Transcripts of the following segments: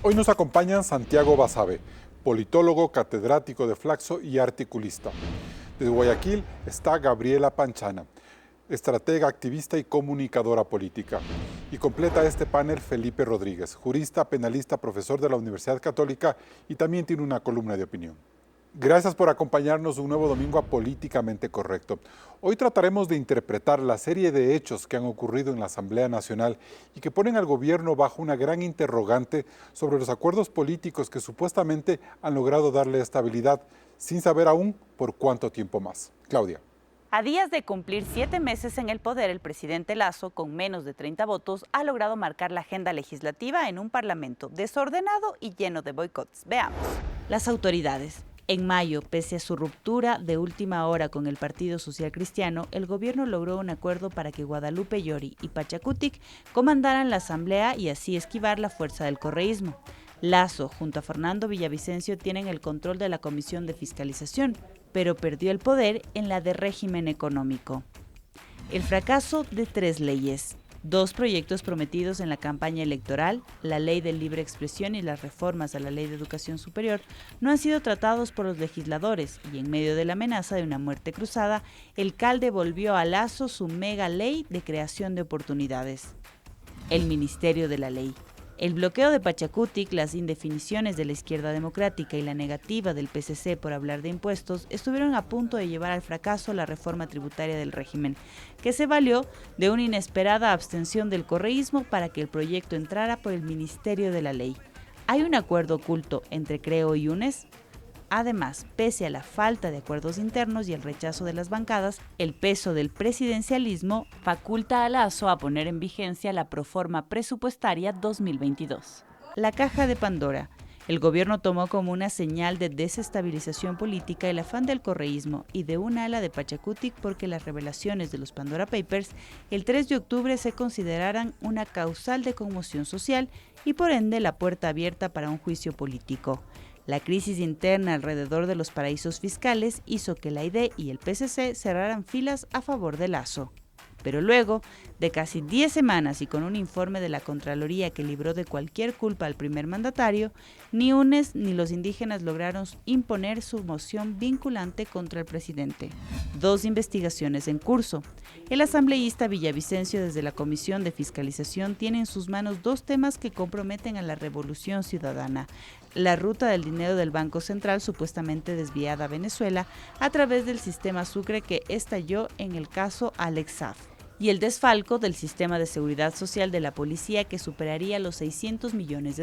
Hoy nos acompañan Santiago Basabe, politólogo, catedrático de Flaxo y articulista. Desde Guayaquil está Gabriela Panchana, estratega, activista y comunicadora política. Y completa este panel Felipe Rodríguez, jurista, penalista, profesor de la Universidad Católica y también tiene una columna de opinión. Gracias por acompañarnos un nuevo domingo a Políticamente Correcto. Hoy trataremos de interpretar la serie de hechos que han ocurrido en la Asamblea Nacional y que ponen al gobierno bajo una gran interrogante sobre los acuerdos políticos que supuestamente han logrado darle estabilidad, sin saber aún por cuánto tiempo más. Claudia. A días de cumplir 7 meses en el poder, el presidente Lasso, con menos de 30 votos, ha logrado marcar la agenda legislativa en un parlamento desordenado y lleno de boicots. Veamos. Las autoridades. En mayo, pese a su ruptura de última hora con el Partido Social Cristiano, el gobierno logró un acuerdo para que Guadalupe Llori y Pachacutic comandaran la asamblea y así esquivar la fuerza del correísmo. Lasso, junto a Fernando Villavicencio, tienen el control de la Comisión de Fiscalización, pero perdió el poder en la de régimen económico. El fracaso de 3 leyes. 2 proyectos prometidos en la campaña electoral, la Ley de Libre Expresión y las reformas a la Ley de Educación Superior, no han sido tratados por los legisladores y en medio de la amenaza de una muerte cruzada, el CAL devolvió a Lasso su mega ley de creación de oportunidades. El Ministerio de la Ley. El bloqueo de Pachacutic, las indefiniciones de la izquierda democrática y la negativa del PCC por hablar de impuestos estuvieron a punto de llevar al fracaso la reforma tributaria del régimen, que se valió de una inesperada abstención del correísmo para que el proyecto entrara por el Ministerio de la Ley. ¿Hay un acuerdo oculto entre Creo y UNES? Además, pese a la falta de acuerdos internos y el rechazo de las bancadas, el peso del presidencialismo faculta a Lasso a poner en vigencia la proforma presupuestaria 2022. La caja de Pandora. El gobierno tomó como una señal de desestabilización política el afán del correísmo y de un ala de Pachacutic porque las revelaciones de los Pandora Papers el 3 de octubre se consideraran una causal de conmoción social y por ende la puerta abierta para un juicio político. La crisis interna alrededor de los paraísos fiscales hizo que la ID y el PCC cerraran filas a favor de Lasso. Pero luego, de casi 10 semanas y con un informe de la Contraloría que libró de cualquier culpa al primer mandatario, ni UNES ni los indígenas lograron imponer su moción vinculante contra el presidente. 2 investigaciones en curso. El asambleísta Villavicencio desde la Comisión de Fiscalización tiene en sus manos 2 temas que comprometen a la revolución ciudadana. La ruta del dinero del Banco Central supuestamente desviada a Venezuela a través del sistema Sucre que estalló en el caso Alex Saab. Y el desfalco del sistema de seguridad social de la policía que superaría los $600 millones.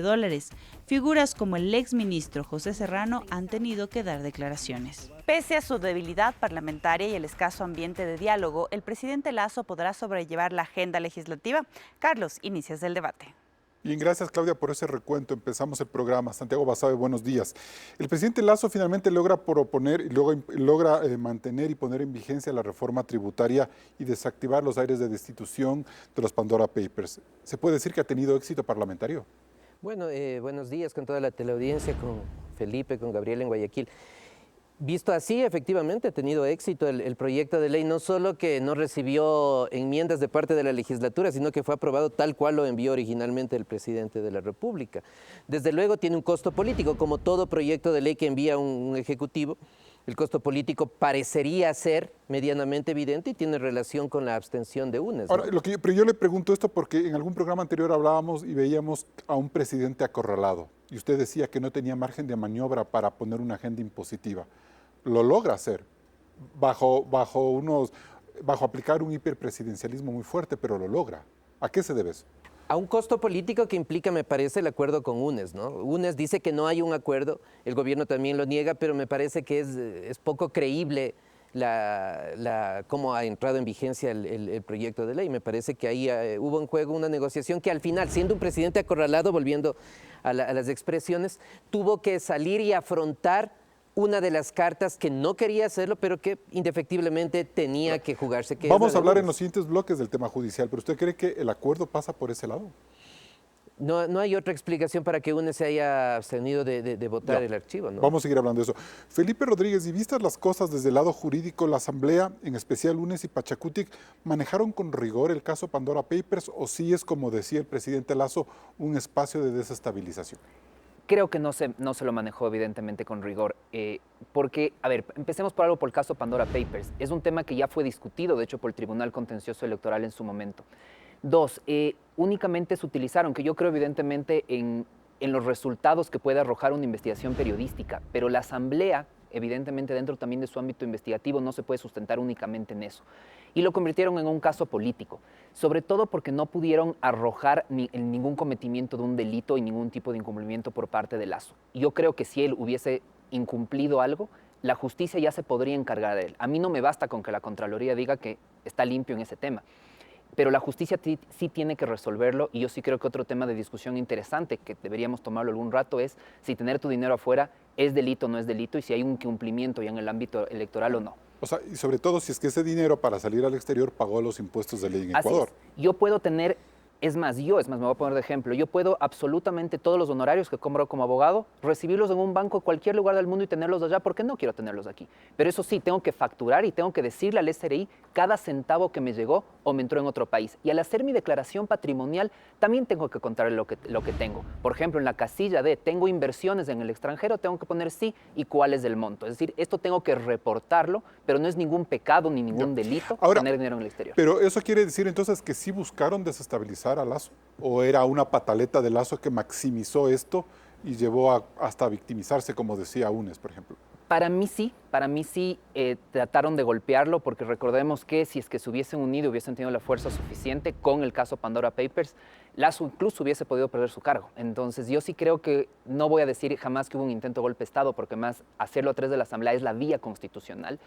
Figuras como el exministro José Serrano han tenido que dar declaraciones. Pese a su debilidad parlamentaria y el escaso ambiente de diálogo, el presidente Lasso podrá sobrellevar la agenda legislativa. Carlos, inicias el debate. Bien, gracias Claudia por ese recuento. Empezamos el programa. Santiago Basabe, buenos días. El presidente Lasso finalmente logra proponer y logra mantener y poner en vigencia la reforma tributaria y desactivar los aires de destitución de los Pandora Papers. ¿Se puede decir que ha tenido éxito parlamentario? Bueno, buenos días con toda la teleaudiencia, con Felipe, con Gabriel en Guayaquil. Visto así, efectivamente ha tenido éxito el proyecto de ley, no solo que no recibió enmiendas de parte de la legislatura, sino que fue aprobado tal cual lo envió originalmente el presidente de la República. Desde luego tiene un costo político, como todo proyecto de ley que envía un ejecutivo. El costo político parecería ser medianamente evidente y tiene relación con la abstención de UNES, ¿no? Ahora, pero yo le pregunto esto porque en algún programa anterior hablábamos y veíamos a un presidente acorralado y usted decía que no tenía margen de maniobra para poner una agenda impositiva. Lo logra hacer bajo aplicar un hiperpresidencialismo muy fuerte, pero lo logra. ¿A qué se debe eso? A un costo político que implica, me parece, el acuerdo con UNES, ¿no? UNES dice que no hay un acuerdo, el gobierno también lo niega, pero me parece que es poco creíble cómo ha entrado en vigencia el proyecto de ley. Me parece que ahí hubo en juego una negociación que al final, siendo un presidente acorralado, volviendo a las expresiones, tuvo que salir y afrontar una de las cartas que no quería hacerlo, pero que indefectiblemente tenía que jugarse. Vamos a hablar en los siguientes bloques del tema judicial, pero ¿usted cree que el acuerdo pasa por ese lado? No hay otra explicación para que UNES se haya abstenido de votar el archivo, ¿no? Vamos a seguir hablando de eso. Felipe Rodríguez, y vistas las cosas desde el lado jurídico, ¿la Asamblea, en especial UNES y Pachacutic, manejaron con rigor el caso Pandora Papers o sí es, como decía el presidente Lasso, un espacio de desestabilización? Creo que no se lo manejó evidentemente con rigor, porque, a ver, empecemos por algo por el caso Pandora Papers. Es un tema que ya fue discutido, de hecho, por el Tribunal Contencioso Electoral en su momento. Dos, únicamente se utilizaron, que yo creo evidentemente en los resultados que puede arrojar una investigación periodística, pero la Asamblea, evidentemente dentro también de su ámbito investigativo, no se puede sustentar únicamente en eso. Y lo convirtieron en un caso político, sobre todo porque no pudieron arrojar en ningún cometimiento de un delito y ningún tipo de incumplimiento por parte de Lasso. Yo creo que si él hubiese incumplido algo, la justicia ya se podría encargar de él. A mí no me basta con que la Contraloría diga que está limpio en ese tema, pero la justicia sí tiene que resolverlo, y yo sí creo que otro tema de discusión interesante que deberíamos tomarlo algún rato es si tener tu dinero afuera es delito o no es delito, y si hay un incumplimiento ya en el ámbito electoral o no. O sea, y sobre todo si es que ese dinero para salir al exterior pagó los impuestos de ley en Ecuador. Así es. Yo puedo tener, es más, me voy a poner de ejemplo, yo puedo absolutamente todos los honorarios que cobro como abogado, recibirlos en un banco en cualquier lugar del mundo y tenerlos allá, porque no quiero tenerlos aquí. Pero eso sí, tengo que facturar y tengo que decirle al SRI cada centavo que me llegó o me entró en otro país. Y al hacer mi declaración patrimonial, también tengo que contar lo que tengo. Por ejemplo, en la casilla de tengo inversiones en el extranjero, tengo que poner sí y cuál es el monto. Es decir, esto tengo que reportarlo, pero no es ningún pecado ni ningún delito tener dinero en el exterior. Pero eso quiere decir entonces que sí buscaron desestabilizar a Lasso, o era una pataleta de Lasso que maximizó esto y llevó hasta victimizarse, como decía Unes, por ejemplo. Para mí sí trataron de golpearlo, porque recordemos que si es que se hubiesen unido, hubiesen tenido la fuerza suficiente con el caso Pandora Papers, Lasso incluso hubiese podido perder su cargo. Entonces yo sí creo que no voy a decir jamás que hubo un intento de golpe de Estado, porque más hacerlo a través de la Asamblea es la vía constitucional,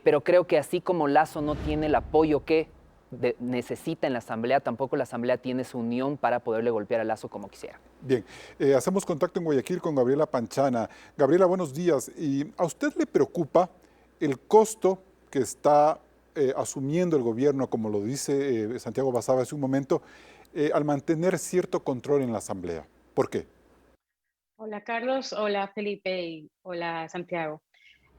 pero creo que así como Lasso no tiene el apoyo que necesita en la Asamblea, tampoco la Asamblea tiene su unión para poderle golpear a Lasso como quisiera. Bien, hacemos contacto en Guayaquil con Gabriela Panchana. Gabriela, buenos días. ¿Y a usted le preocupa el costo que está asumiendo el gobierno, como lo dice Santiago Basabe hace un momento, al mantener cierto control en la Asamblea? ¿Por qué? Hola Carlos, hola Felipe y hola Santiago.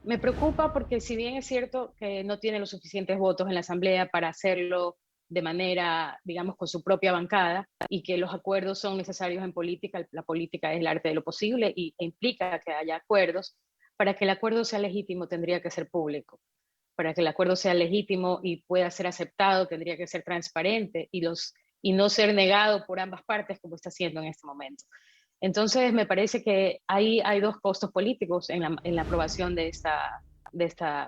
Me preocupa porque si bien es cierto que no tiene los suficientes votos en la Asamblea para hacerlo de manera, digamos, con su propia bancada, y que los acuerdos son necesarios en política, la política es el arte de lo posible e implica que haya acuerdos, para que el acuerdo sea legítimo tendría que ser público. Para que el acuerdo sea legítimo y pueda ser aceptado tendría que ser transparente y no ser negado por ambas partes como está haciendo en este momento. Entonces, me parece que ahí hay dos costos políticos en la aprobación de esta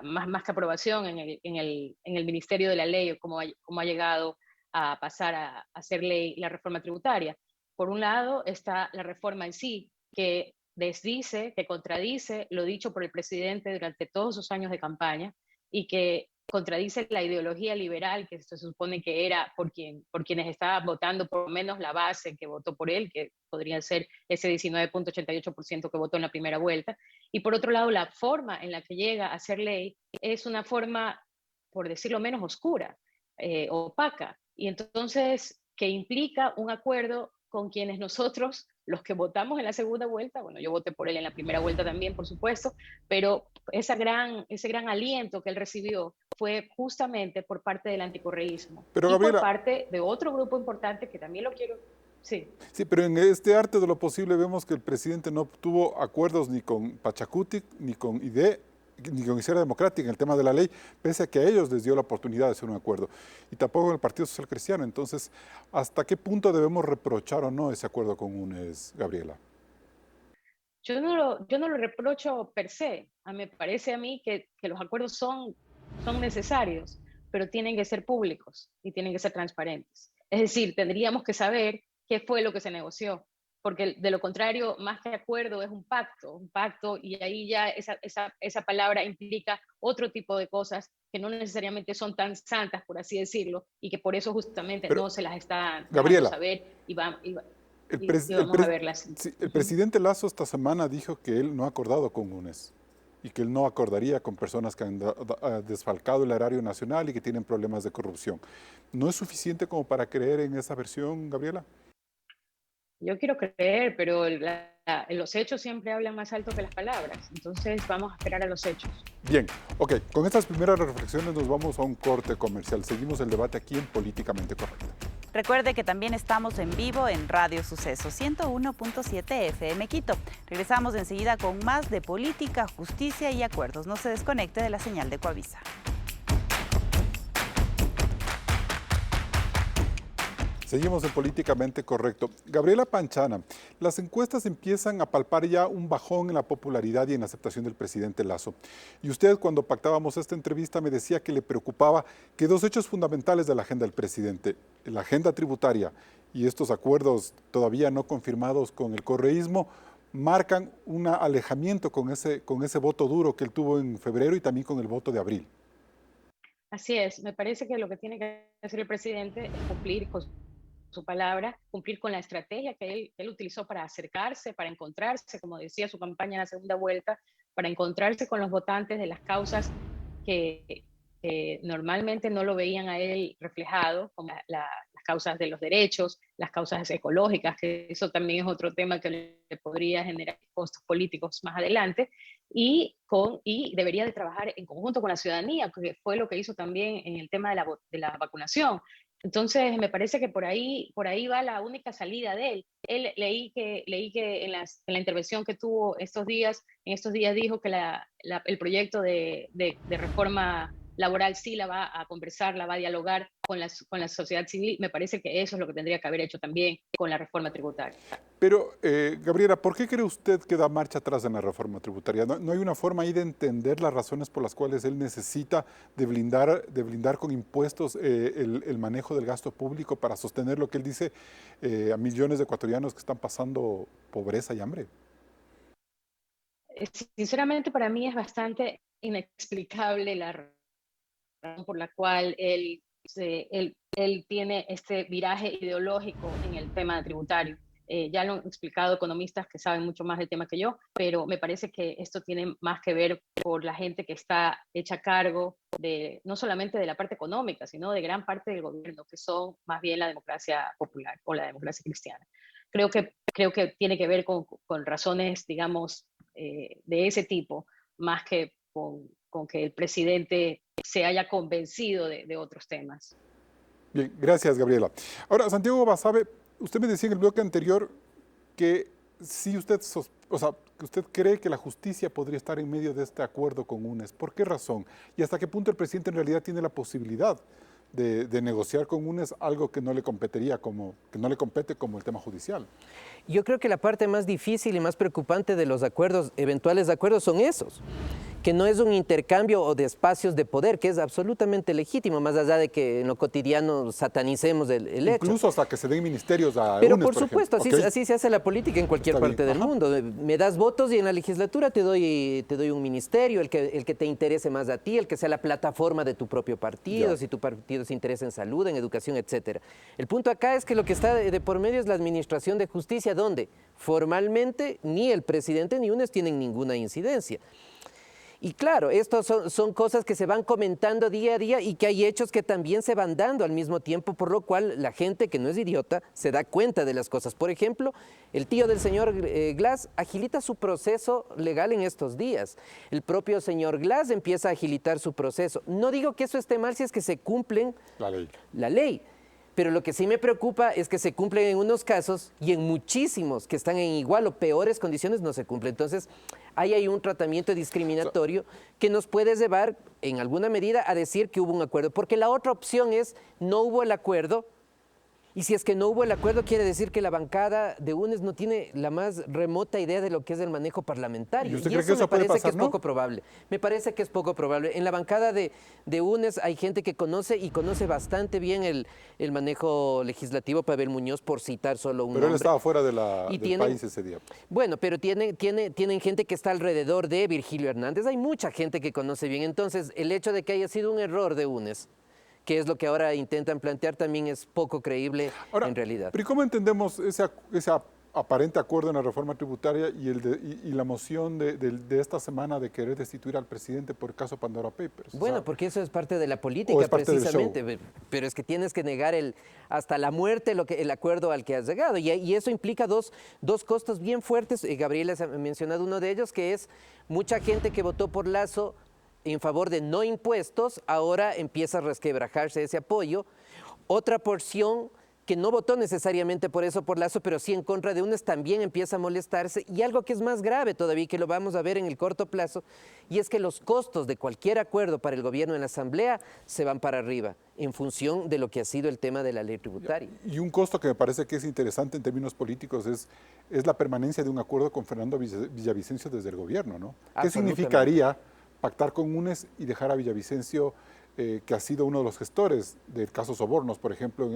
más que aprobación en el Ministerio de la Ley, o cómo ha llegado a pasar a ser ley la reforma tributaria. Por un lado está la reforma en sí, que desdice, que contradice lo dicho por el presidente durante todos sus años de campaña, y que contradice la ideología liberal que se supone que era por quienes estaban votando, por lo menos la base que votó por él, que podría ser ese 19.88% que votó en la primera vuelta. Y por otro lado, la forma en la que llega a ser ley es una forma, por decirlo menos, oscura, opaca, y entonces que implica un acuerdo con quienes nosotros, los que votamos en la segunda vuelta, bueno, yo voté por él en la primera vuelta también, por supuesto, pero ese gran aliento que él recibió fue justamente por parte del anticorreísmo, pero, y Gabriela, por parte de otro grupo importante que también lo quiero. Sí. Sí, pero en este arte de lo posible vemos que el presidente no tuvo acuerdos ni con Pachacutic, ni con IDE, ni con Izquierda Democrática en el tema de la ley, pese a que a ellos les dio la oportunidad de hacer un acuerdo, y tampoco en el Partido Social Cristiano. Entonces, ¿hasta qué punto debemos reprochar o no ese acuerdo con UNES, Gabriela? Yo no lo reprocho per se. Me parece a mí que los acuerdos son necesarios, pero tienen que ser públicos y tienen que ser transparentes. Es decir, tendríamos que saber qué fue lo que se negoció, porque de lo contrario, más que acuerdo, es un pacto, y ahí ya esa palabra implica otro tipo de cosas que no necesariamente son tan santas, por así decirlo, y que por eso justamente Pero, no se las está Gabriela, dejando saber y vamos a verlas. Sí, el presidente Lasso esta semana dijo que él no ha acordado con UNES y que él no acordaría con personas que han desfalcado el erario nacional y que tienen problemas de corrupción. ¿No es suficiente como para creer en esa versión, Gabriela? Yo quiero creer, pero los hechos siempre hablan más alto que las palabras. Entonces vamos a esperar a los hechos. Bien, ok. Con estas primeras reflexiones nos vamos a un corte comercial. Seguimos el debate aquí en Políticamente Correcto. Recuerde que también estamos en vivo en Radio Suceso 101.7 FM Quito. Regresamos enseguida con más de política, justicia y acuerdos. No se desconecte de la señal de Coavisa. Seguimos en Políticamente Correcto. Gabriela Panchana, las encuestas empiezan a palpar ya un bajón en la popularidad y en la aceptación del presidente Lasso. Y usted, cuando pactábamos esta entrevista, me decía que le preocupaba que dos hechos fundamentales de la agenda del presidente, la agenda tributaria y estos acuerdos todavía no confirmados con el correísmo, marcan un alejamiento con ese voto duro que él tuvo en febrero y también con el voto de abril. Así es, me parece que lo que tiene que hacer el presidente es cumplir con su palabra, cumplir con la estrategia que él utilizó para acercarse, para encontrarse, como decía su campaña en la segunda vuelta, para encontrarse con los votantes de las causas que normalmente no lo veían a él reflejado, como las causas de los derechos, las causas ecológicas, que eso también es otro tema que le podría generar costos políticos más adelante, y debería de trabajar en conjunto con la ciudadanía, que fue lo que hizo también en el tema de la vacunación. Entonces, me parece que por ahí va la única salida de él. Leí que en la intervención que tuvo en estos días dijo que el proyecto de reforma laboral sí la va a conversar, la va a dialogar con la sociedad civil. Me parece que eso es lo que tendría que haber hecho también con la reforma tributaria. Pero, Gabriela, ¿por qué cree usted que da marcha atrás en la reforma tributaria? ¿No hay una forma ahí de entender las razones por las cuales él necesita de blindar con impuestos el manejo del gasto público para sostener lo que él dice a millones de ecuatorianos que están pasando pobreza y hambre? Sinceramente, para mí es bastante inexplicable la razón por la cual él tiene este viraje ideológico en el tema tributario. Ya lo han explicado economistas que saben mucho más del tema que yo, pero me parece que esto tiene más que ver por la gente que está hecha a cargo no solamente de la parte económica, sino de gran parte del gobierno, que son más bien la democracia popular o la democracia cristiana. Creo que tiene que ver con razones, digamos, de ese tipo, más que con que el presidente se haya convencido de otros temas. Bien, gracias, Gabriela. Ahora, Santiago Basabe, usted me decía en el bloque anterior que si usted, que usted cree que la justicia podría estar en medio de este acuerdo con UNES. ¿Por qué razón? ¿Y hasta qué punto el presidente en realidad tiene la posibilidad de negociar con UNES algo que no le compete como el tema judicial? Yo creo que la parte más difícil y más preocupante de los eventuales acuerdos son esos, que no es un intercambio o de espacios de poder, que es absolutamente legítimo, más allá de que en lo cotidiano satanicemos el hecho. Incluso hasta que se den ministerios a Pero UNES, por supuesto, así se hace la política en cualquier parte del mundo. Me das votos y en la legislatura te doy un ministerio, el que te interese más a ti, el que sea la plataforma de tu propio partido, si tu partido se interesa en salud, en educación, etcétera. El punto acá es que lo que está de por medio es la administración de justicia, donde formalmente ni el presidente ni UNES tienen ninguna incidencia. Y claro, estas son cosas que se van comentando día a día y que hay hechos que también se van dando al mismo tiempo, por lo cual la gente que no es idiota se da cuenta de las cosas. Por ejemplo, el tío del señor Glass agilita su proceso legal en estos días. El propio señor Glass empieza a agilitar su proceso. No digo que eso esté mal si es que se cumplen la ley. Pero lo que sí me preocupa es que se cumplen en unos casos y en muchísimos que están en igual o peores condiciones no se cumple. Entonces, ahí hay un tratamiento discriminatorio que nos puede llevar, en alguna medida, a decir que hubo un acuerdo. Porque la otra opción es, no hubo el acuerdo. Y si es que no hubo el acuerdo, quiere decir que la bancada de UNES no tiene la más remota idea de lo que es el manejo parlamentario. ¿Y usted cree que eso puede pasar, que es poco probable. Me parece que es poco probable. En la bancada de UNES hay gente que conoce bastante bien el manejo legislativo. Pavel Muñoz, por citar solo un nombre. Pero él estaba fuera del país ese día. Bueno, pero tienen gente que está alrededor de Virgilio Hernández. Hay mucha gente que conoce bien. Entonces, el hecho de que haya sido un error de UNES, que es lo que ahora intentan plantear, también es poco creíble en realidad. Pero ¿cómo entendemos ese aparente acuerdo en la reforma tributaria y la moción de esta semana de querer destituir al presidente por el caso Pandora Papers? Bueno, porque eso es parte de la política, precisamente. Pero es que tienes que negar hasta la muerte el acuerdo al que has llegado. Y eso implica dos costos bien fuertes. Gabriela ha mencionado uno de ellos, que es mucha gente que votó por Lasso en favor de no impuestos, ahora empieza a resquebrajarse ese apoyo. Otra porción que no votó necesariamente por eso, por Lazo, pero sí en contra de UNES, también empieza a molestarse. Y algo que es más grave todavía, que lo vamos a ver en el corto plazo, y es que los costos de cualquier acuerdo para el gobierno en la Asamblea se van para arriba, en función de lo que ha sido el tema de la ley tributaria. Y un costo que me parece que es interesante en términos políticos es la permanencia de un acuerdo con Fernando Villavicencio desde el gobierno, ¿no? ¿Qué significaría pactar con UNES y dejar a Villavicencio, que ha sido uno de los gestores del caso Sobornos, por ejemplo,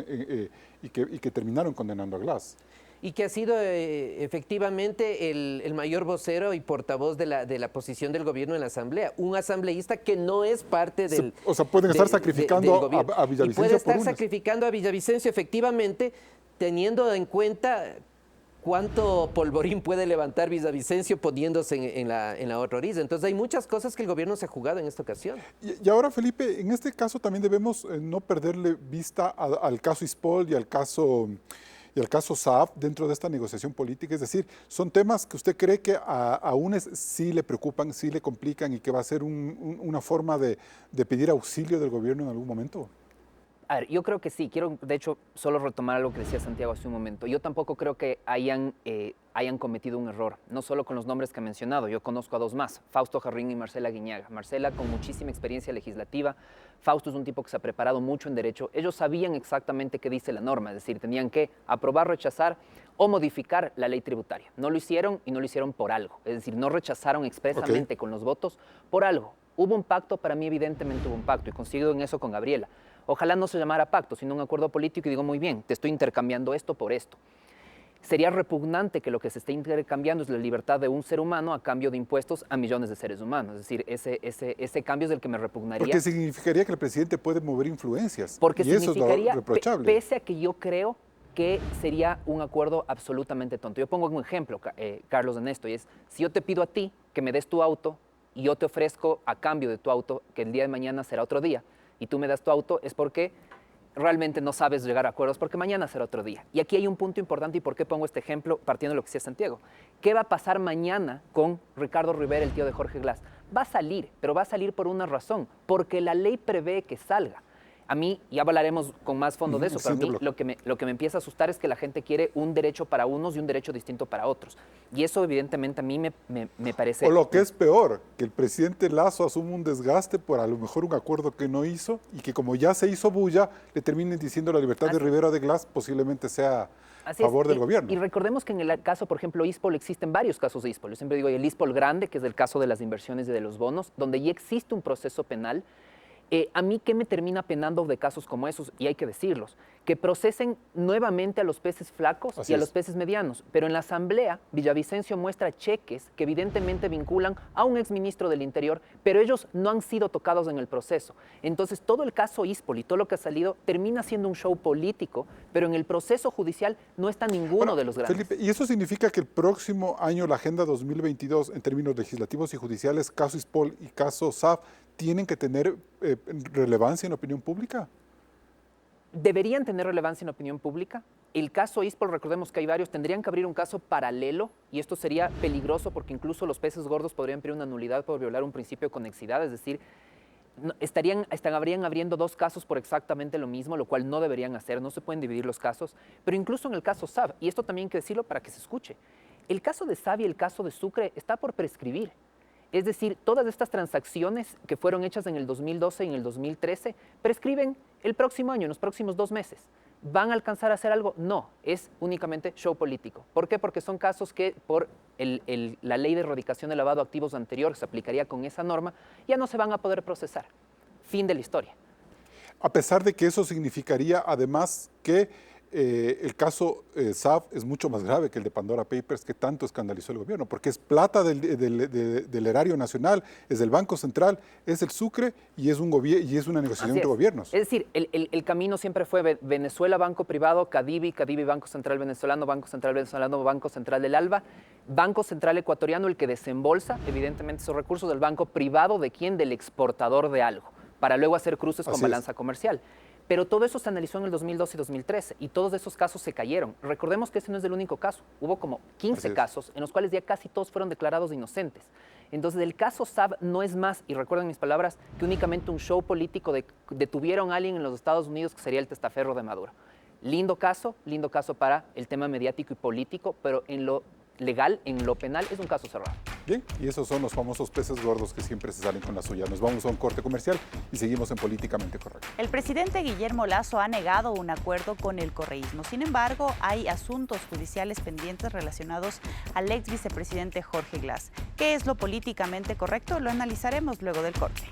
y que terminaron condenando a Glass? Y que ha sido efectivamente el mayor vocero y portavoz de la posición del gobierno en la Asamblea. Un asambleísta que no es parte del... O sea, pueden estar sacrificando a Villavicencio. Y puede estar sacrificando a Villavicencio, efectivamente, teniendo en cuenta cuánto polvorín puede levantar Villavicencio poniéndose en la otra orilla. Entonces hay muchas cosas que el gobierno se ha jugado en esta ocasión. Y ahora, Felipe, en este caso también debemos no perderle vista al caso Ispol y al caso Saab dentro de esta negociación política. Es decir, son temas que usted cree que a UNES sí le preocupan, sí le complican y que va a ser una forma de pedir auxilio del gobierno en algún momento. A ver, yo creo que sí. Quiero, de hecho, solo retomar algo que decía Santiago hace un momento. Yo tampoco creo que hayan cometido un error, no solo con los nombres que ha mencionado. Yo conozco a dos más, Fausto Jarrín y Marcela Guiñaga. Marcela con muchísima experiencia legislativa. Fausto es un tipo que se ha preparado mucho en derecho. Ellos sabían exactamente qué dice la norma, es decir, tenían que aprobar, rechazar o modificar la ley tributaria. No lo hicieron y no lo hicieron por algo. Es decir, no rechazaron expresamente con los votos por algo. Hubo un pacto, para mí evidentemente hubo un pacto y coincido en eso con Gabriela. Ojalá no se llamara pacto, sino un acuerdo político y digo, muy bien, te estoy intercambiando esto por esto. Sería repugnante que lo que se esté intercambiando es la libertad de un ser humano a cambio de impuestos a millones de seres humanos. Es decir, ese cambio es el que me repugnaría. Porque significaría que el presidente puede mover influencias. Porque y eso es lo reprochable. Pese a que yo creo que sería un acuerdo absolutamente tonto. Yo pongo un ejemplo, Carlos, en esto, y es, si yo te pido a ti que me des tu auto y yo te ofrezco a cambio de tu auto que el día de mañana será otro día, y tú me das tu auto, es porque realmente no sabes llegar a acuerdos, porque mañana será otro día. Y aquí hay un punto importante, y por qué pongo este ejemplo partiendo de lo que decía Santiago. ¿Qué va a pasar mañana con Ricardo Rivera, el tío de Jorge Glass? Va a salir, pero va a salir por una razón, porque la ley prevé que salga. A mí, ya hablaremos con más fondo de eso, pero a mí lo que me empieza a asustar es que la gente quiere un derecho para unos y un derecho distinto para otros. Y eso evidentemente a mí me parece... O lo que es peor, que el presidente Lazo asuma un desgaste por a lo mejor un acuerdo que no hizo y que como ya se hizo bulla, le terminen diciendo la libertad de Rivera de Glass posiblemente sea a favor del gobierno. Y recordemos que en el caso, por ejemplo, ISPOL, existen varios casos de ISPOL. Yo siempre digo, el ISPOL grande, que es el caso de las inversiones y de los bonos, donde ya existe un proceso penal. A mí, ¿qué me termina penando de casos como esos? Y hay que decirlos, que procesen nuevamente a los peces flacos y a los peces medianos. Pero en la Asamblea, Villavicencio muestra cheques que evidentemente vinculan a un exministro del Interior, pero ellos no han sido tocados en el proceso. Entonces, todo el caso ISPOL y todo lo que ha salido termina siendo un show político, pero en el proceso judicial no está ninguno de los grandes. Felipe, ¿y eso significa que el próximo año, la Agenda 2022, en términos legislativos y judiciales, caso ISPOL y caso SAF, tienen que tener relevancia en la opinión pública? Deberían tener relevancia en la opinión pública. El caso ISPOL, recordemos que hay varios, tendrían que abrir un caso paralelo y esto sería peligroso porque incluso los peces gordos podrían pedir una nulidad por violar un principio de conexidad, es decir, estarían abriendo dos casos por exactamente lo mismo, lo cual no deberían hacer, no se pueden dividir los casos, pero incluso en el caso SAB, y esto también hay que decirlo para que se escuche, el caso de SAB y el caso de Sucre está por prescribir. Es decir, todas estas transacciones que fueron hechas en el 2012 y en el 2013 prescriben el próximo año, en los próximos 2 meses. ¿Van a alcanzar a hacer algo? No, es únicamente show político. ¿Por qué? Porque son casos que por la ley de erradicación de lavado de activos anterior, que se aplicaría con esa norma, ya no se van a poder procesar. Fin de la historia. A pesar de que eso significaría además que el caso SAF es mucho más grave que el de Pandora Papers, que tanto escandalizó el gobierno, porque es plata del erario nacional, es del Banco Central, es el Sucre y es una negociación entre gobiernos. Es decir, el camino siempre fue Venezuela, Banco Privado, Cadivi, Banco Central Venezolano, Banco Central Venezolano, Banco Central del ALBA, Banco Central Ecuatoriano, el que desembolsa, evidentemente, esos recursos del banco privado, ¿de quién? Del exportador de algo, para luego hacer cruces con balanza comercial. Pero todo eso se analizó en el 2012 y 2013 y todos esos casos se cayeron. Recordemos que ese no es el único caso. Hubo como 15 casos en los cuales ya casi todos fueron declarados inocentes. Entonces, el caso SAB no es más, y recuerden mis palabras, que únicamente un show político detuvieron a alguien en los Estados Unidos que sería el testaferro de Maduro. lindo caso para el tema mediático y político, pero en lo legal, en lo penal, es un caso cerrado. Bien, y esos son los famosos peces gordos que siempre se salen con la suya. Nos vamos a un corte comercial y seguimos en Políticamente Correcto. El presidente Guillermo Lasso ha negado un acuerdo con el correísmo. Sin embargo, hay asuntos judiciales pendientes relacionados al ex vicepresidente Jorge Glass. ¿Qué es lo políticamente correcto? Lo analizaremos luego del corte.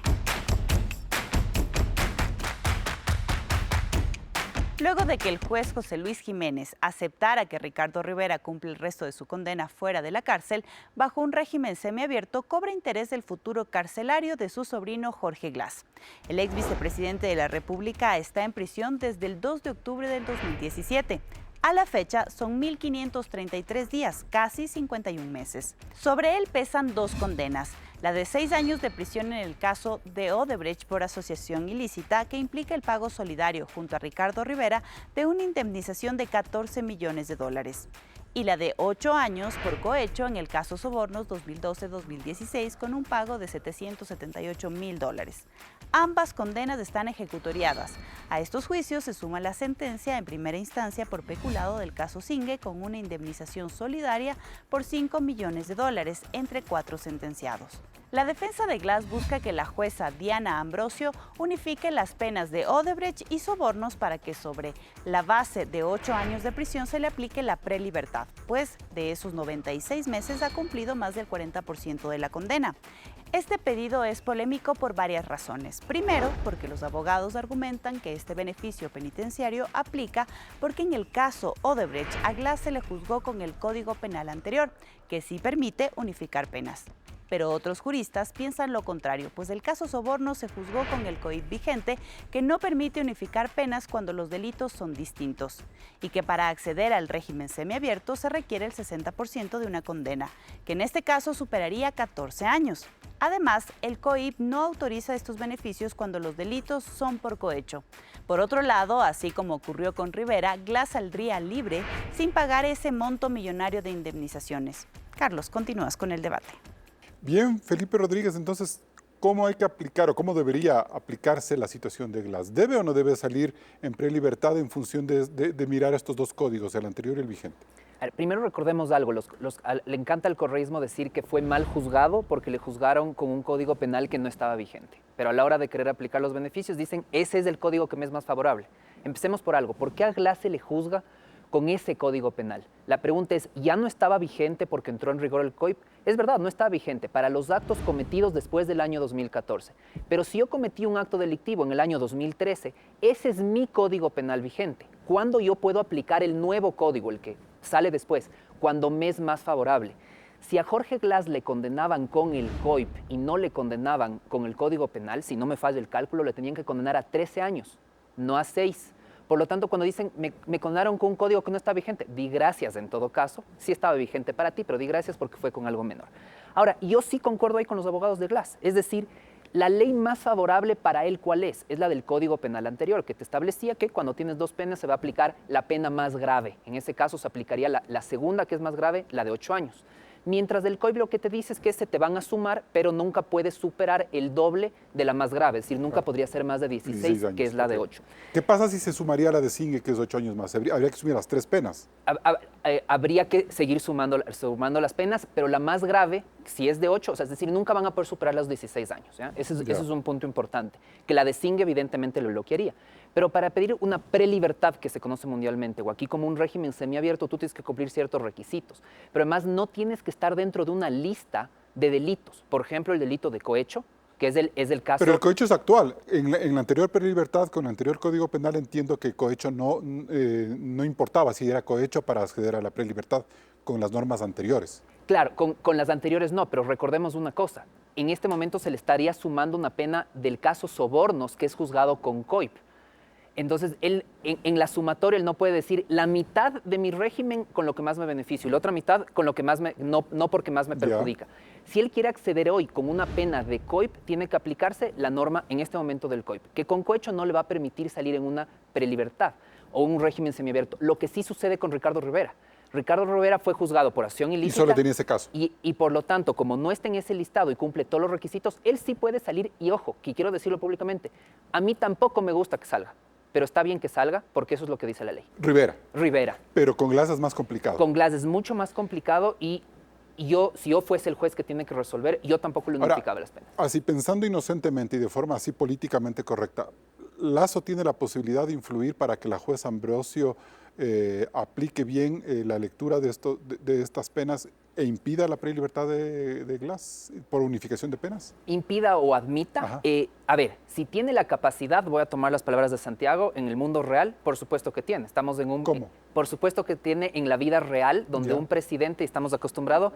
Luego de que el juez José Luis Jiménez aceptara que Ricardo Rivera cumple el resto de su condena fuera de la cárcel, bajo un régimen semiabierto, cobra interés el futuro carcelario de su sobrino Jorge Glass. El ex vicepresidente de la República está en prisión desde el 2 de octubre del 2017. A la fecha son 1.533 días, casi 51 meses. Sobre él pesan dos condenas. La de 6 años de prisión en el caso de Odebrecht por asociación ilícita, que implica el pago solidario junto a Ricardo Rivera de una indemnización de 14 millones de dólares. Y la de 8 años por cohecho en el caso Sobornos 2012-2016 con un pago de 778.000 dólares. Ambas condenas están ejecutoriadas. A estos juicios se suma la sentencia en primera instancia por peculado del caso Singue con una indemnización solidaria por 5 millones de dólares entre 4 sentenciados. La defensa de Glass busca que la jueza Diana Ambrosio unifique las penas de Odebrecht y Sobornos para que sobre la base de 8 años de prisión se le aplique la prelibertad, pues de esos 96 meses ha cumplido más del 40% de la condena. Este pedido es polémico por varias razones. Primero, porque los abogados argumentan que este beneficio penitenciario aplica porque en el caso Odebrecht a Glass se le juzgó con el Código Penal anterior, que sí permite unificar penas. Pero otros juristas piensan lo contrario, pues el caso Soborno se juzgó con el COIP vigente, que no permite unificar penas cuando los delitos son distintos, y que para acceder al régimen semiabierto se requiere el 60% de una condena, que en este caso superaría 14 años. Además, el COIP no autoriza estos beneficios cuando los delitos son por cohecho. Por otro lado, así como ocurrió con Rivera, Glass saldría libre sin pagar ese monto millonario de indemnizaciones. Carlos, continúas con el debate. Bien, Felipe Rodríguez, entonces, ¿cómo hay que aplicar o cómo debería aplicarse la situación de Glass? ¿Debe o no debe salir en prelibertad en función de mirar estos dos códigos, el anterior y el vigente? A ver, primero recordemos algo, le encanta al correísmo decir que fue mal juzgado porque le juzgaron con un código penal que no estaba vigente. Pero a la hora de querer aplicar los beneficios dicen, ese es el código que me es más favorable. Empecemos por algo, ¿por qué a Glass se le juzga con ese código penal? La pregunta es, ¿ya no estaba vigente porque entró en rigor el COIP? Es verdad, no estaba vigente para los actos cometidos después del año 2014. Pero si yo cometí un acto delictivo en el año 2013, ese es mi código penal vigente. ¿Cuándo yo puedo aplicar el nuevo código, el que sale después? Cuando me es más favorable. Si a Jorge Glass le condenaban con el COIP y no le condenaban con el código penal, si no me falla el cálculo, le tenían que condenar a 13 años, no a 6. Por lo tanto, cuando dicen, me condenaron con un código que no está vigente, di gracias en todo caso. Sí estaba vigente para ti, pero di gracias porque fue con algo menor. Ahora, yo sí concuerdo ahí con los abogados de Glass. Es decir, la ley más favorable para él, ¿cuál es? Es la del Código Penal anterior, que te establecía que cuando tienes dos penas se va a aplicar la pena más grave. En ese caso se aplicaría la segunda, que es más grave, la de 8 años. Mientras del COIP lo que te dice es que se te van a sumar, pero nunca puedes superar el doble de la más grave. Es decir, nunca podría ser más de 16 años, que es la de 8. ¿Qué pasa si se sumaría la de Singue, que es 8 años más? Habría que sumar las 3 penas. Habría que seguir sumando las penas, pero la más grave, si es de 8, o sea, es decir, nunca van a poder superar los 16 años. ¿Ya? Ese es un punto importante, que la de Singue evidentemente lo bloquearía. Pero para pedir una prelibertad, que se conoce mundialmente, o aquí como un régimen semiabierto, tú tienes que cumplir ciertos requisitos. Pero además no tienes que estar dentro de una lista de delitos. Por ejemplo, el delito de cohecho, que es el caso... Pero el cohecho es actual. En la anterior prelibertad, con el anterior Código Penal, entiendo que el cohecho no importaba si era cohecho para acceder a la prelibertad con las normas anteriores. Claro, con las anteriores no, pero recordemos una cosa. En este momento se le estaría sumando una pena del caso Sobornos, que es juzgado con COIP. Entonces, él, en la sumatoria, él no puede decir la mitad de mi régimen con lo que más me beneficio y la otra mitad con lo que más no porque más me perjudica. Si él quiere acceder hoy con una pena de COIP, tiene que aplicarse la norma en este momento del COIP, que con cohecho no le va a permitir salir en una prelibertad o un régimen semiabierto. Lo que sí sucede con Ricardo Rivera. Ricardo Rivera fue juzgado por acción ilícita. Y solo tenía ese caso. Y por lo tanto, como no está en ese listado y cumple todos los requisitos, él sí puede salir. Y ojo, que quiero decirlo públicamente, a mí tampoco me gusta que salga. pero está bien que salga porque eso es lo que dice la ley. Rivera. Pero con Glass es más complicado. Con Glass es mucho más complicado y yo, si yo fuese el juez que tiene que resolver, yo tampoco le unificaba las penas. Así pensando inocentemente y de forma así políticamente correcta, ¿Lasso tiene la posibilidad de influir para que la juez Ambrosio aplique bien la lectura de estas penas e impida la prelibertad de Glass por unificación de penas? Impida o admita. A ver, si tiene la capacidad, voy a tomar las palabras de Santiago, en el mundo real, por supuesto que tiene. Estamos en un... ¿Cómo? Por supuesto que tiene en la vida real, donde un presidente, estamos acostumbrados,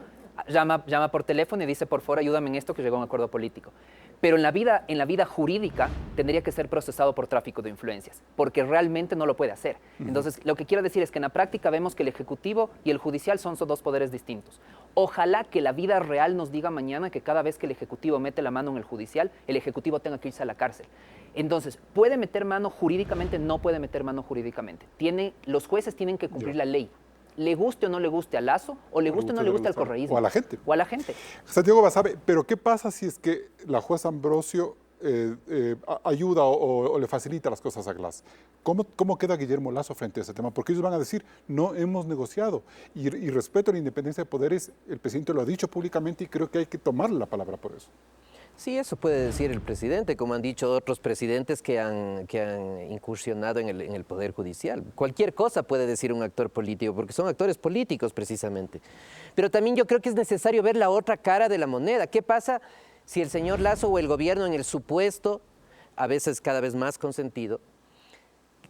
llama por teléfono y dice, por favor, ayúdame en esto que llegó a un acuerdo político. Pero en la vida jurídica tendría que ser procesado por tráfico de influencias, porque realmente no lo puede hacer. Entonces, lo que quiero decir es que en la práctica vemos que el Ejecutivo y el Judicial son dos poderes distintos. Ojalá que la vida real nos diga mañana que cada vez que el Ejecutivo mete la mano en el Judicial, el Ejecutivo tenga que irse a la cárcel. Entonces, ¿puede meter mano jurídicamente? No puede meter mano jurídicamente. Los jueces tienen que cumplir la ley. Le guste o no le guste a Lasso, o le guste o no le guste al correísmo. O a la gente. O a la gente. Santiago Basabe, pero ¿qué pasa si es que la juez Ambrosio ayuda o le facilita las cosas a Glass? ¿Cómo queda Guillermo Lasso frente a ese tema? Porque ellos van a decir, no hemos negociado. Y respeto a la independencia de poderes, el presidente lo ha dicho públicamente y creo que hay que tomarle la palabra por eso. Sí, eso puede decir el presidente, como han dicho otros presidentes que han incursionado en el Poder Judicial. Cualquier cosa puede decir un actor político, porque son actores políticos precisamente. Pero también yo creo que es necesario ver la otra cara de la moneda. ¿Qué pasa si el señor Lasso o el gobierno en el supuesto, a veces cada vez más consentido,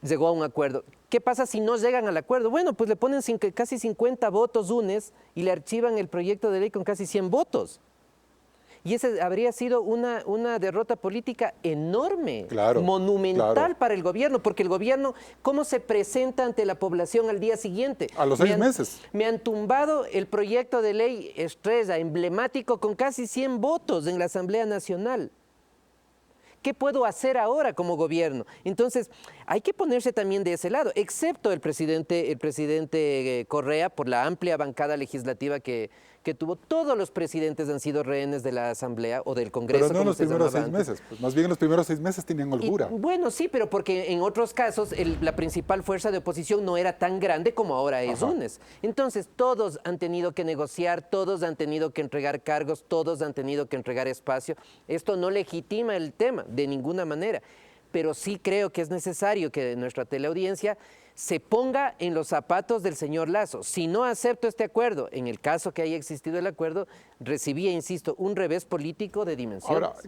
llegó a un acuerdo? ¿Qué pasa si no llegan al acuerdo? Bueno, pues le ponen casi 50 votos UNES y le archivan el proyecto de ley con casi 100 votos. Y esa habría sido una derrota política enorme, monumental para el gobierno, porque el gobierno, ¿cómo se presenta ante la población al día siguiente? A los 6 meses. Me han tumbado el proyecto de ley estrella, emblemático, con casi 100 votos en la Asamblea Nacional. ¿Qué puedo hacer ahora como gobierno? Entonces, hay que ponerse también de ese lado, excepto el presidente Correa, por la amplia bancada legislativa que tuvo. Todos los presidentes han sido rehenes de la Asamblea o del Congreso. Pero no en los primeros 6 meses, pues más bien en los primeros 6 meses tenían holgura. Bueno, sí, pero porque en otros casos la principal fuerza de oposición no era tan grande como ahora es UNES. Entonces, todos han tenido que negociar, todos han tenido que entregar cargos, todos han tenido que entregar espacio. Esto no legitima el tema de ninguna manera, pero sí creo que es necesario que nuestra teleaudiencia se ponga en los zapatos del señor Lasso. Si no acepto este acuerdo, en el caso que haya existido el acuerdo, recibía, insisto, un revés político de dimensiones. Ahora,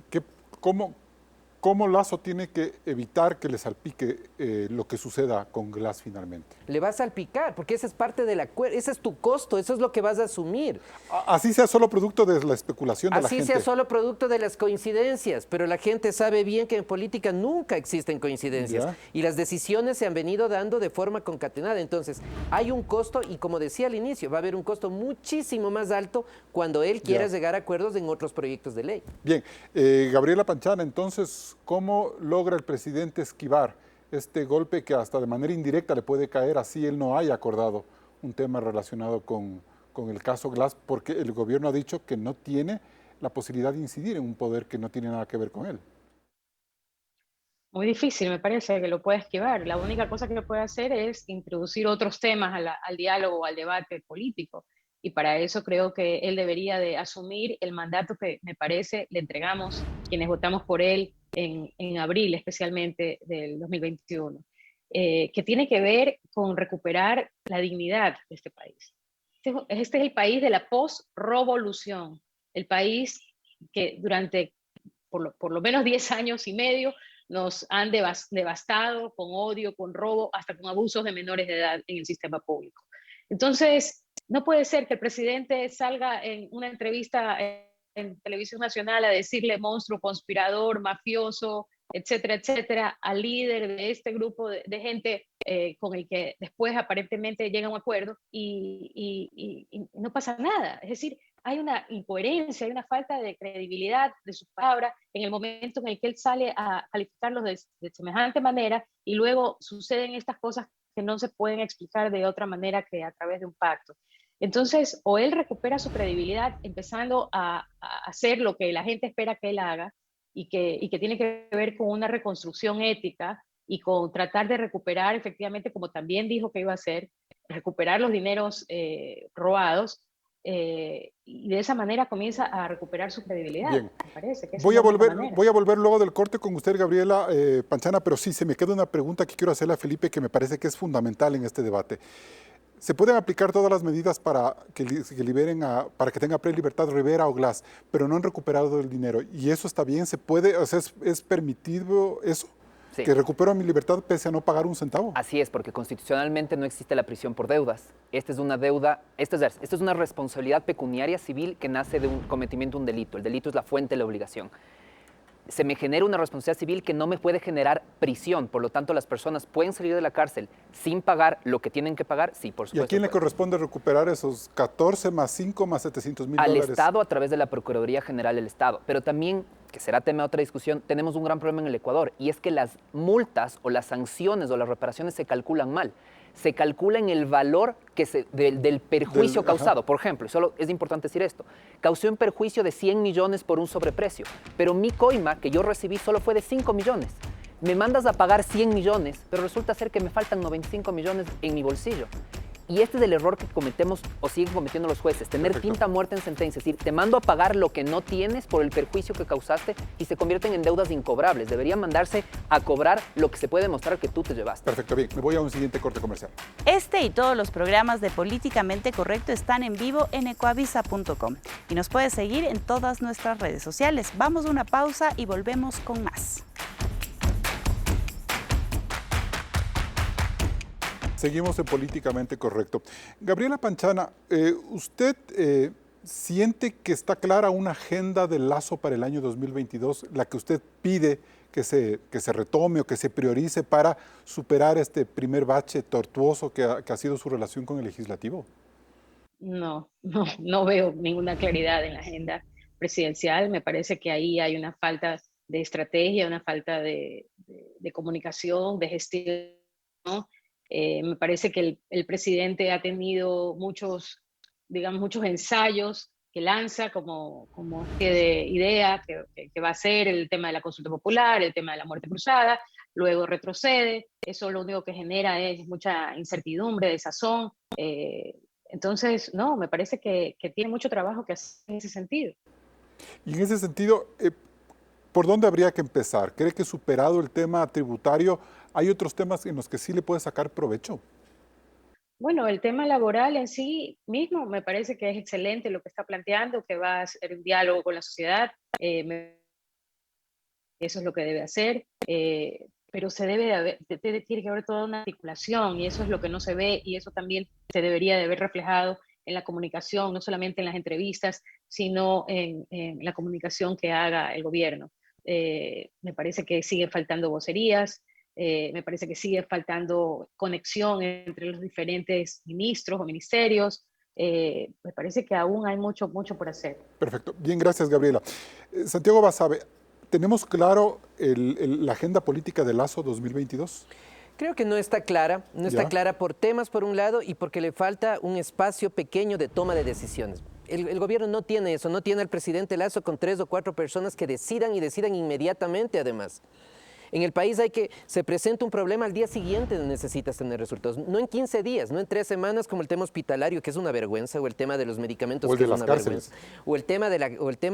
¿cómo Lasso tiene que evitar que le salpique lo que suceda con Glass finalmente? Le va a salpicar, porque esa es parte del acuerdo, ese es tu costo, eso es lo que vas a asumir. Así sea solo producto de la especulación de la gente. Así sea solo producto de las coincidencias, pero la gente sabe bien que en política nunca existen coincidencias y las decisiones se han venido dando de forma concatenada. Entonces, hay un costo y, como decía al inicio, va a haber un costo muchísimo más alto cuando él quiera llegar a acuerdos en otros proyectos de ley. Bien, Gabriela Panchana, entonces, ¿cómo logra el presidente esquivar este golpe que hasta de manera indirecta le puede caer así él no haya acordado un tema relacionado con el caso Glass? Porque el gobierno ha dicho que no tiene la posibilidad de incidir en un poder que no tiene nada que ver con él. Muy difícil, me parece que lo puede esquivar. La única cosa que puede hacer es introducir otros temas al diálogo o al debate político. Y para eso creo que él debería de asumir el mandato que, me parece, le entregamos quienes votamos por él en abril, especialmente del 2021, que tiene que ver con recuperar la dignidad de este país. Este es el país de la post-revolución, el país que durante por lo menos 10 años y medio nos han devastado con odio, con robo, hasta con abusos de menores de edad en el sistema público. Entonces, no puede ser que el presidente salga en una entrevista en Televisión Nacional a decirle monstruo, conspirador, mafioso, etcétera, etcétera, al líder de este grupo de gente con el que después aparentemente llega a un acuerdo y no pasa nada. Es decir, hay una incoherencia, hay una falta de credibilidad de sus palabras en el momento en el que él sale a calificarlos de semejante manera y luego suceden estas cosas que no se pueden explicar de otra manera que a través de un pacto. Entonces, o él recupera su credibilidad empezando a hacer lo que la gente espera que él haga y que tiene que ver con una reconstrucción ética y con tratar de recuperar efectivamente, como también dijo que iba a hacer, recuperar los dineros robados, y de esa manera comienza a recuperar su credibilidad. Bien. Me parece que esa es la única manera. Voy a volver luego del corte con usted, Gabriela Panchana, pero sí, se me queda una pregunta que quiero hacerle a Felipe que me parece que es fundamental en este debate. ¿Se pueden aplicar todas las medidas para que liberen para que tenga pre-libertad Rivera o Glass, pero no han recuperado el dinero? ¿Y eso está bien? ¿Se puede? O sea, ¿es permitido eso? Sí. ¿Que recupero mi libertad pese a no pagar un centavo? Así es, porque constitucionalmente no existe la prisión por deudas. Esta es una deuda, esta es una responsabilidad pecuniaria civil que nace de un cometimiento de un delito. El delito es la fuente de la obligación. Se me genera una responsabilidad civil que no me puede generar prisión, por lo tanto las personas pueden salir de la cárcel sin pagar lo que tienen que pagar, sí, por supuesto. ¿Y a quién le corresponde recuperar esos 14 más 5 más 700 mil dólares? dólares? Al Estado a través de la Procuraduría General del Estado, pero también, que será tema de otra discusión, tenemos un gran problema en el Ecuador, y es que las multas o las sanciones o las reparaciones se calculan mal. Se calcula en el valor del perjuicio causado. Por ejemplo, solo es importante decir esto, causé un perjuicio de 100 millones por un sobreprecio, pero mi coima que yo recibí solo fue de 5 millones. Me mandas a pagar 100 millones, pero resulta ser que me faltan 95 millones en mi bolsillo. Y este es el error que cometemos o siguen cometiendo los jueces, tener tinta muerta en sentencia, es decir, te mando a pagar lo que no tienes por el perjuicio que causaste y se convierten en deudas incobrables. Debería mandarse a cobrar lo que se puede demostrar que tú te llevaste. Perfecto, bien, me voy a un siguiente corte comercial. Este y todos los programas de Políticamente Correcto están en vivo en ecoavisa.com y nos puedes seguir en todas nuestras redes sociales. Vamos a una pausa y volvemos con más. Seguimos en Políticamente Correcto. Gabriela Panchana, ¿usted siente que está clara una agenda de Lasso para el año 2022, la que usted pide que se retome o que se priorice para superar este primer bache tortuoso que ha sido su relación con el legislativo? No veo ninguna claridad en la agenda presidencial. Me parece que ahí hay una falta de estrategia, una falta de comunicación, de gestión, ¿no? Me parece que el presidente ha tenido muchos ensayos que lanza como de idea que va a ser el tema de la consulta popular, el tema de la muerte cruzada, luego retrocede. Eso lo único que genera es mucha incertidumbre, desazón. Entonces, no, me parece que tiene mucho trabajo que hacer en ese sentido. Y en ese sentido, ¿por dónde habría que empezar? ¿Cree que superado el tema tributario, hay otros temas en los que sí le puede sacar provecho? Bueno, el tema laboral en sí mismo me parece que es excelente lo que está planteando, que va a ser un diálogo con la sociedad. Eso es lo que debe hacer. Pero tiene que haber toda una articulación y eso es lo que no se ve y eso también se debería de ver reflejado en la comunicación, no solamente en las entrevistas, sino en la comunicación que haga el gobierno. Me parece que sigue faltando vocerías, me parece que sigue faltando conexión entre los diferentes ministros o ministerios. Me parece que aún hay mucho por hacer. Perfecto. Bien, gracias, Gabriela. Santiago Basabe, ¿tenemos claro la agenda política de Lasso 2022? Creo que no está clara, está clara por temas por un lado y porque le falta un espacio pequeño de toma de decisiones. El gobierno no tiene eso, no tiene al presidente Lasso con 3 o 4 personas que decidan y decidan inmediatamente además. En el país se presenta un problema al día siguiente, necesitas tener resultados. No en 15 días, no en 3 semanas como el tema hospitalario, que es una vergüenza, o el tema de los medicamentos, que es una vergüenza. O el tema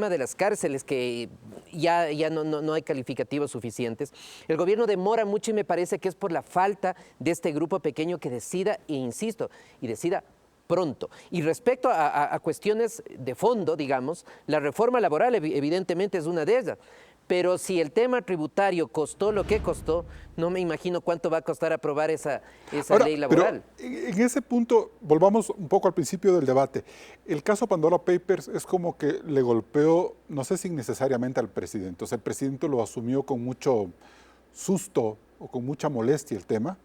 de las cárceles, que ya no hay calificativos suficientes. El gobierno demora mucho y me parece que es por la falta de este grupo pequeño que decida, e insisto, y decida pronto. Y respecto a cuestiones de fondo, digamos, la reforma laboral evidentemente es una de ellas. Pero si el tema tributario costó lo que costó, no me imagino cuánto va a costar aprobar esa ley laboral. Pero en ese punto, volvamos un poco al principio del debate. El caso Pandora Papers es como que le golpeó, no sé si innecesariamente al presidente. O sea, el presidente lo asumió con mucho susto o con mucha molestia el tema.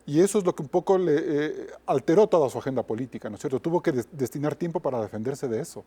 Y eso es lo que un poco le alteró toda su agenda política, ¿no es cierto? Tuvo que destinar tiempo para defenderse de eso.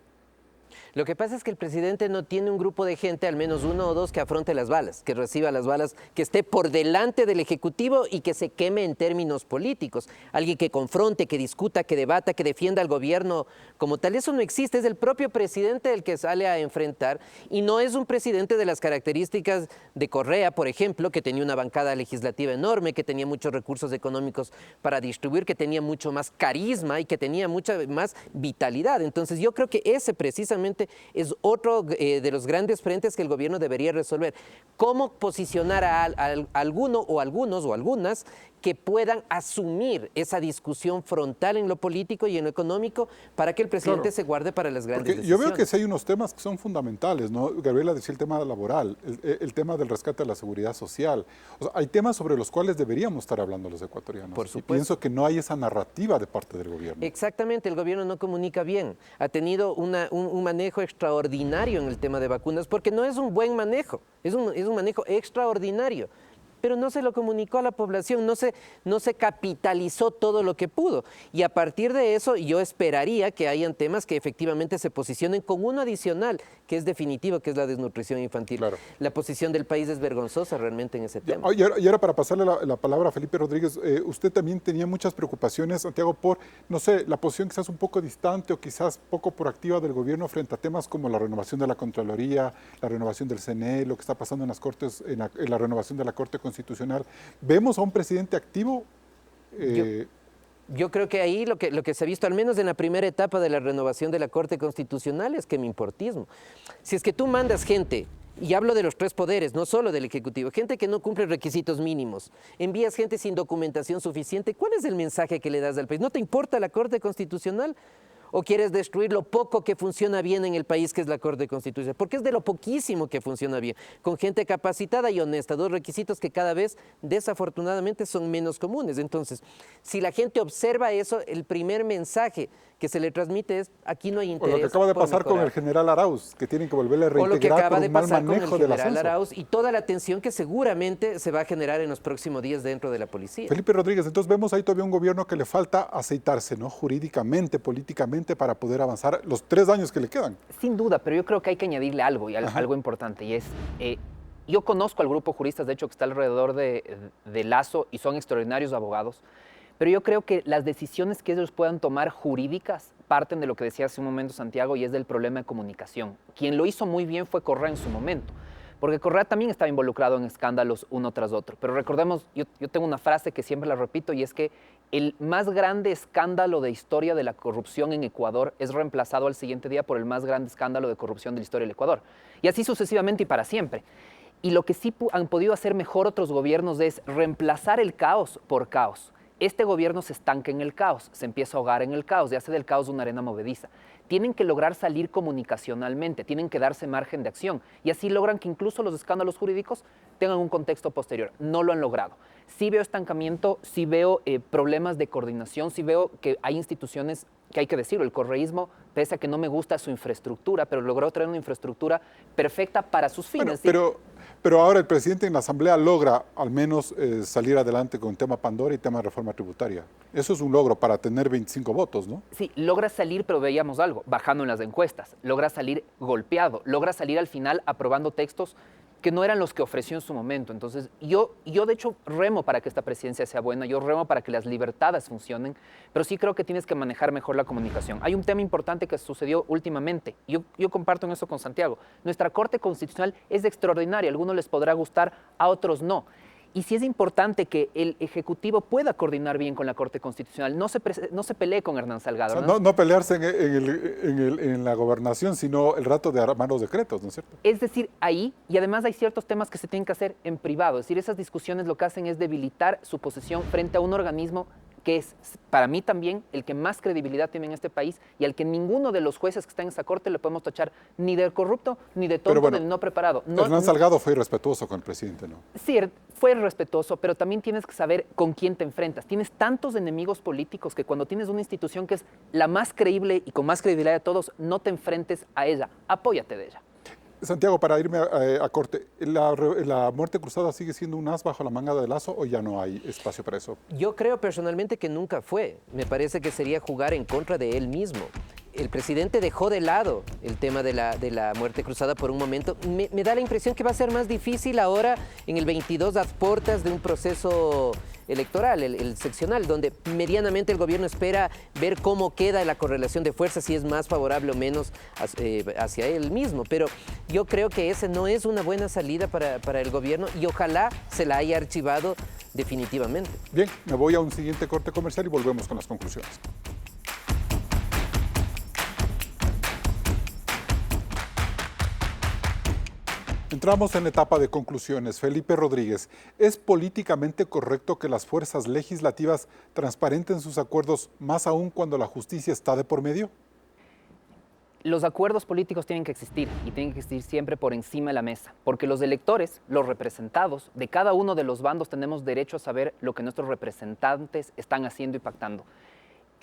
Lo que pasa es que el presidente no tiene un grupo de gente, al menos uno o dos, que afronte las balas, que reciba las balas, que esté por delante del Ejecutivo y que se queme en términos políticos. Alguien que confronte, que discuta, que debata, que defienda al gobierno como tal. Eso no existe, es el propio presidente el que sale a enfrentar y no es un presidente de las características de Correa, por ejemplo, que tenía una bancada legislativa enorme, que tenía muchos recursos económicos para distribuir, que tenía mucho más carisma y que tenía mucha más vitalidad. Entonces yo creo que ese precisamente es otro de los grandes frentes que el gobierno debería resolver. ¿Cómo posicionar a alguno o algunos o algunas que puedan asumir esa discusión frontal en lo político y en lo económico para que el presidente se guarde para las grandes decisiones? Yo veo que sí hay unos temas que son fundamentales, ¿no? Gabriela decía el tema laboral, el tema del rescate de la seguridad social. O sea, hay temas sobre los cuales deberíamos estar hablando los ecuatorianos. Por supuesto. Y pienso que no hay esa narrativa de parte del gobierno. Exactamente, el gobierno no comunica bien. Ha tenido un manejo extraordinario en el tema de vacunas, porque no es un buen manejo, es un manejo extraordinario. Pero no se lo comunicó a la población, no se capitalizó todo lo que pudo. Y a partir de eso yo esperaría que hayan temas que efectivamente se posicionen con uno adicional, que es definitivo, que es la desnutrición infantil. Claro. La posición del país es vergonzosa realmente en ese tema. Y ahora para pasarle la palabra a Felipe Rodríguez, usted también tenía muchas preocupaciones, Santiago, por, no sé, la posición quizás un poco distante o quizás poco proactiva del gobierno frente a temas como la renovación de la Contraloría, la renovación del CNE, lo que está pasando en las Cortes, en la renovación de la Corte Constitucional. ¿Vemos a un presidente activo? Yo creo que ahí lo que se ha visto, al menos en la primera etapa de la renovación de la Corte Constitucional, es que me importismo. Si es que tú mandas gente, y hablo de los tres poderes, no solo del Ejecutivo, gente que no cumple requisitos mínimos, envías gente sin documentación suficiente, ¿cuál es el mensaje que le das al país? ¿No te importa la Corte Constitucional? ¿O quieres destruir lo poco que funciona bien en el país, que es la Corte Constitucional? Porque es de lo poquísimo que funciona bien, con gente capacitada y honesta, dos requisitos que cada vez, desafortunadamente, son menos comunes. Entonces, si la gente observa eso, el primer mensaje que se le transmite es, aquí no hay interés. O lo que acaba de por pasar mejorar. con el general Arauz, que tienen que volverle a O lo que reintegrar acaba por de un mal pasar con manejo el del general ascenso. Arauz y toda la tensión que seguramente se va a generar en los próximos días dentro de la policía. Felipe Rodríguez, entonces vemos ahí todavía un gobierno que le falta aceitarse, ¿no? Jurídicamente, políticamente, para poder avanzar los 3 años que le quedan. Sin duda, pero yo creo que hay que añadirle algo, y algo importante, y es, yo conozco al grupo de juristas, de hecho, que está alrededor de Lasso, y son extraordinarios abogados, pero yo creo que las decisiones que ellos puedan tomar jurídicas parten de lo que decía hace un momento Santiago, y es del problema de comunicación. Quien lo hizo muy bien fue Correa en su momento, porque Correa también estaba involucrado en escándalos uno tras otro. Pero recordemos, yo tengo una frase que siempre la repito, y es que el más grande escándalo de historia de la corrupción en Ecuador es reemplazado al siguiente día por el más grande escándalo de corrupción de la historia del Ecuador. Y así sucesivamente y para siempre. Y lo que sí han podido hacer mejor otros gobiernos es reemplazar el caos por caos. Este gobierno se estanca en el caos, se empieza a ahogar en el caos y hace del caos una arena movediza. Tienen que lograr salir comunicacionalmente, tienen que darse margen de acción y así logran que incluso los escándalos jurídicos tengan un contexto posterior. No lo han logrado. Sí veo estancamiento, sí veo problemas de coordinación, sí veo que hay instituciones que hay que decirlo, el correísmo, pese a que no me gusta su infraestructura, pero logró traer una infraestructura perfecta para sus fines. Bueno, pero ahora el presidente en la Asamblea logra al menos salir adelante con el tema Pandora y tema de reforma tributaria. Eso es un logro para tener 25 votos, ¿no? Sí, logra salir, pero veíamos algo, bajando en las encuestas, logra salir golpeado, logra salir al final aprobando textos que no eran los que ofreció en su momento. Entonces, yo de hecho remo para que esta presidencia sea buena, yo remo para que las libertades funcionen, pero sí creo que tienes que manejar mejor la comunicación. Hay un tema importante que sucedió últimamente, yo comparto en eso con Santiago. Nuestra Corte Constitucional es extraordinaria, a algunos les podrá gustar, a otros no. Y sí es importante que el Ejecutivo pueda coordinar bien con la Corte Constitucional, no se pelee con Hernán Salgado. O sea, no pelearse en la gobernación, sino el rato de armar los decretos, ¿no es cierto? Es decir, ahí, y además hay ciertos temas que se tienen que hacer en privado, es decir, esas discusiones lo que hacen es debilitar su posición frente a un organismo que es, para mí también, el que más credibilidad tiene en este país y al que ninguno de los jueces que están en esa corte le podemos tachar ni de corrupto, ni de tonto, ni de no preparado. Hernán Salgado fue irrespetuoso con el presidente, ¿no? Sí, fue respetuoso, pero también tienes que saber con quién te enfrentas. Tienes tantos enemigos políticos que cuando tienes una institución que es la más creíble y con más credibilidad de todos, no te enfrentes a ella, apóyate de ella. Santiago, para irme a corte, ¿la muerte cruzada sigue siendo un as bajo la manga de Lasso o ya no hay espacio para eso? Yo creo personalmente que nunca fue. Me parece que sería jugar en contra de él mismo. el presidente dejó de lado el tema de la muerte cruzada por un momento. Me da la impresión que va a ser más difícil ahora en el 22 a puertas de un proceso electoral, el seccional, donde medianamente el gobierno espera ver cómo queda la correlación de fuerzas, si es más favorable o menos hacia él mismo. Pero yo creo que esa no es una buena salida para el gobierno y ojalá se la haya archivado definitivamente. Bien, me voy a un siguiente corte comercial y volvemos con las conclusiones. Entramos en la etapa de conclusiones. Felipe Rodríguez, ¿es políticamente correcto que las fuerzas legislativas transparenten sus acuerdos, más aún cuando la justicia está de por medio? Los acuerdos políticos tienen que existir y tienen que existir siempre por encima de la mesa, porque los electores, los representados de cada uno de los bandos tenemos derecho a saber lo que nuestros representantes están haciendo y pactando.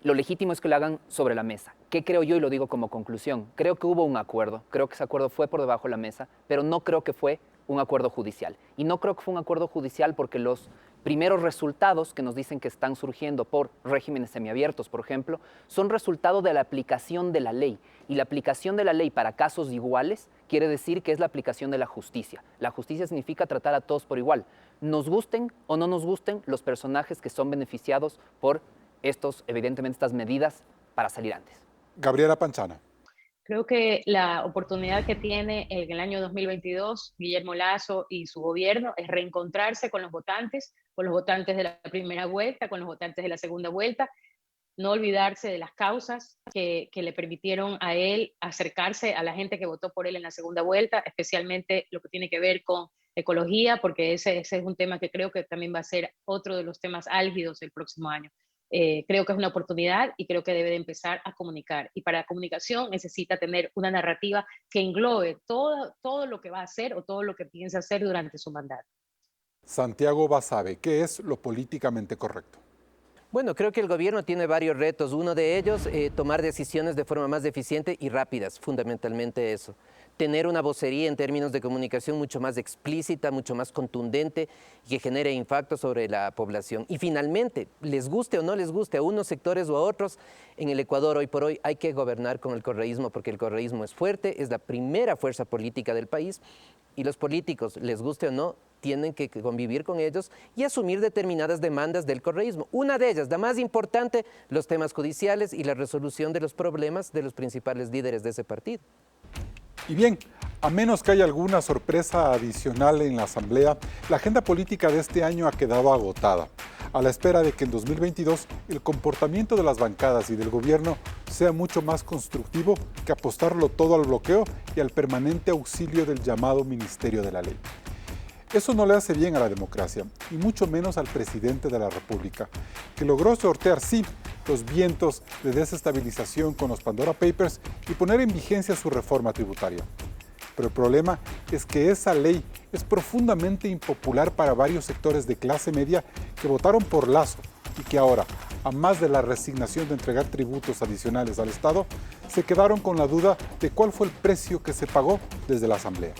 Lo legítimo es que lo hagan sobre la mesa. ¿Qué creo yo? Y lo digo como conclusión. Creo que hubo un acuerdo, creo que ese acuerdo fue por debajo de la mesa, pero no creo que fue un acuerdo judicial. Y no creo que fue un acuerdo judicial porque los primeros resultados que nos dicen que están surgiendo por regímenes semiabiertos, por ejemplo, son resultado de la aplicación de la ley. Y la aplicación de la ley para casos iguales quiere decir que es la aplicación de la justicia. La justicia significa tratar a todos por igual. Nos gusten o no nos gusten los personajes que son beneficiados por evidentemente estas medidas para salir antes. Gabriela Panchana. Creo que la oportunidad que tiene en el año 2022 Guillermo Lasso y su gobierno es reencontrarse con los votantes de la primera vuelta, con los votantes de la segunda vuelta, no olvidarse de las causas que le permitieron a él acercarse a la gente que votó por él en la segunda vuelta, especialmente lo que tiene que ver con ecología, porque ese es un tema que creo que también va a ser otro de los temas álgidos el próximo año. Creo que es una oportunidad y creo que debe de empezar a comunicar. Y para la comunicación necesita tener una narrativa que englobe todo lo que va a hacer o todo lo que piensa hacer durante su mandato. Santiago Basabe, ¿qué es lo políticamente correcto? Bueno, creo que el gobierno tiene varios retos. Uno de ellos, tomar decisiones de forma más eficiente y rápidas, fundamentalmente eso. Tener una vocería en términos de comunicación mucho más explícita, mucho más contundente y que genere impacto sobre la población. Y finalmente, les guste o no les guste a unos sectores o a otros, en el Ecuador hoy por hoy hay que gobernar con el correísmo porque el correísmo es fuerte, es la primera fuerza política del país y los políticos, les guste o no, tienen que convivir con ellos y asumir determinadas demandas del correísmo. Una de ellas, la más importante, los temas judiciales y la resolución de los problemas de los principales líderes de ese partido. Y bien, a menos que haya alguna sorpresa adicional en la Asamblea, la agenda política de este año ha quedado agotada, a la espera de que en 2022 el comportamiento de las bancadas y del gobierno sea mucho más constructivo que apostarlo todo al bloqueo y al permanente auxilio del llamado Ministerio de la Ley. Eso no le hace bien a la democracia, y mucho menos al presidente de la República, que logró sortear, sí, los vientos de desestabilización con los Pandora Papers y poner en vigencia su reforma tributaria. Pero el problema es que esa ley es profundamente impopular para varios sectores de clase media que votaron por Lasso y que ahora, a más de la resignación de entregar tributos adicionales al Estado, se quedaron con la duda de cuál fue el precio que se pagó desde la Asamblea.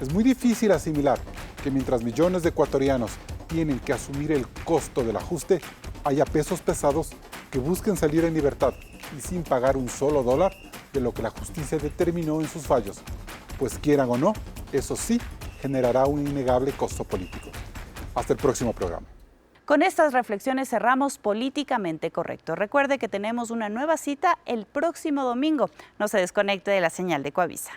Es muy difícil asimilar que mientras millones de ecuatorianos tienen que asumir el costo del ajuste, haya pesos pesados que busquen salir en libertad y sin pagar un solo dólar de lo que la justicia determinó en sus fallos, pues quieran o no, eso sí generará un innegable costo político. Hasta el próximo programa. Con estas reflexiones cerramos Políticamente Correcto. Recuerde que tenemos una nueva cita el próximo domingo. No se desconecte de la señal de Coavisa.